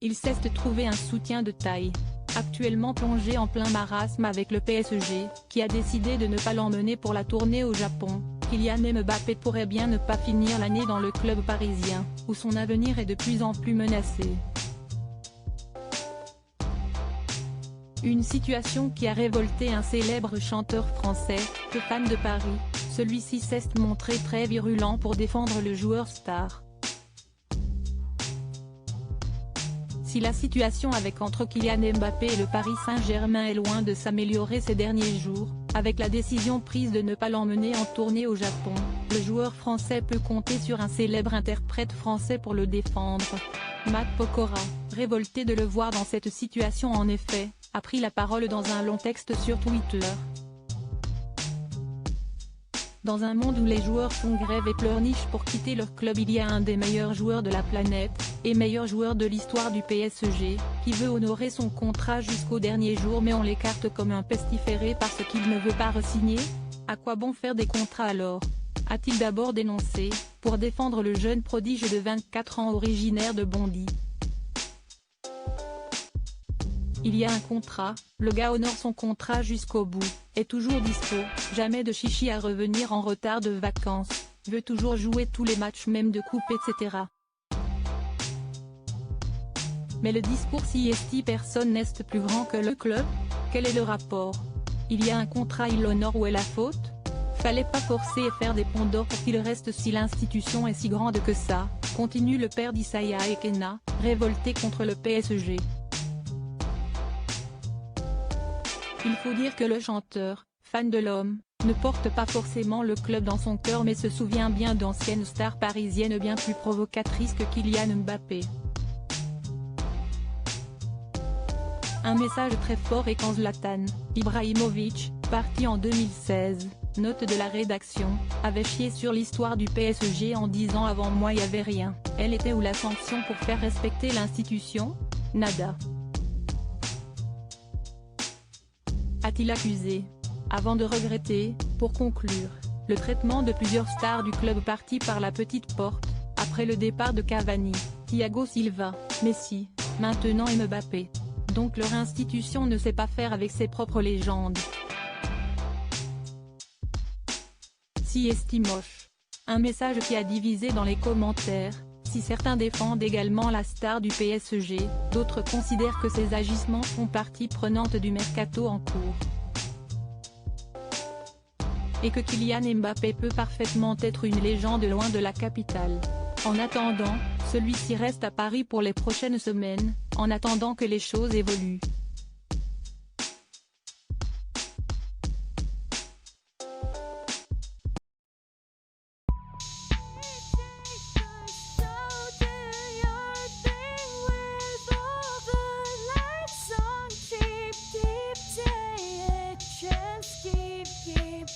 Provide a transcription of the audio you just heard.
il cesse de trouver un soutien de taille. Actuellement plongé en plein marasme avec le PSG, qui a décidé de ne pas l'emmener pour la tournée au Japon, Kylian Mbappé pourrait bien ne pas finir l'année dans le club parisien, où son avenir est de plus en plus menacé. Une situation qui a révolté un célèbre chanteur français, peu fan de Paris, celui-ci s'est montré très virulent pour défendre le joueur star. Si la situation entre Kylian Mbappé et le Paris Saint-Germain est loin de s'améliorer ces derniers jours, avec la décision prise de ne pas l'emmener en tournée au Japon, le joueur français peut compter sur un célèbre interprète français pour le défendre. Matt Pokora, révolté de le voir dans cette situation en effet, a pris la parole dans un long texte sur Twitter. Dans un monde où les joueurs font grève et pleurnichent pour quitter leur club, il y a un des meilleurs joueurs de la planète, et meilleur joueur de l'histoire du PSG, qui veut honorer son contrat jusqu'au dernier jour mais on l'écarte comme un pestiféré parce qu'il ne veut pas re-signer. À quoi bon faire des contrats alors ? A-t-il d'abord dénoncé, pour défendre le jeune prodige de 24 ans originaire de Bondy. Il y a un contrat, le gars honore son contrat jusqu'au bout, est toujours dispo, jamais de chichi à revenir en retard de vacances, veut toujours jouer tous les matchs même de coupe etc. Mais le discours si est personne n'est plus grand que le club, quel est le rapport ? Il y a un contrat, il l'honore, où est la faute ? Fallait pas forcer et faire des ponts d'or pour qu'il reste si l'institution est si grande que ça, continue le père d'Isaiah Ekena, révolté contre le PSG. Il faut dire que le chanteur, fan de l'homme, ne porte pas forcément le club dans son cœur mais se souvient bien d'anciennes stars parisiennes bien plus provocatrices que Kylian Mbappé. Un message très fort est quand Zlatan Ibrahimovic, parti en 2016, note de la rédaction, avait chié sur l'histoire du PSG en disant avant moi il y avait rien, elle était où la sanction pour faire respecter l'institution ? Nada. A-t-il accusé, avant de regretter, pour conclure, le traitement de plusieurs stars du club partis par la petite porte, après le départ de Cavani, Thiago Silva, Messi, maintenant Mbappé. Donc leur institution ne sait pas faire avec ses propres légendes. Si estimoche. Un message qui a divisé dans les commentaires. Si certains défendent également la star du PSG, d'autres considèrent que ses agissements font partie prenante du mercato en cours. Et que Kylian Mbappé peut parfaitement être une légende loin de la capitale. En attendant, celui-ci reste à Paris pour les prochaines semaines, en attendant que les choses évoluent. Keep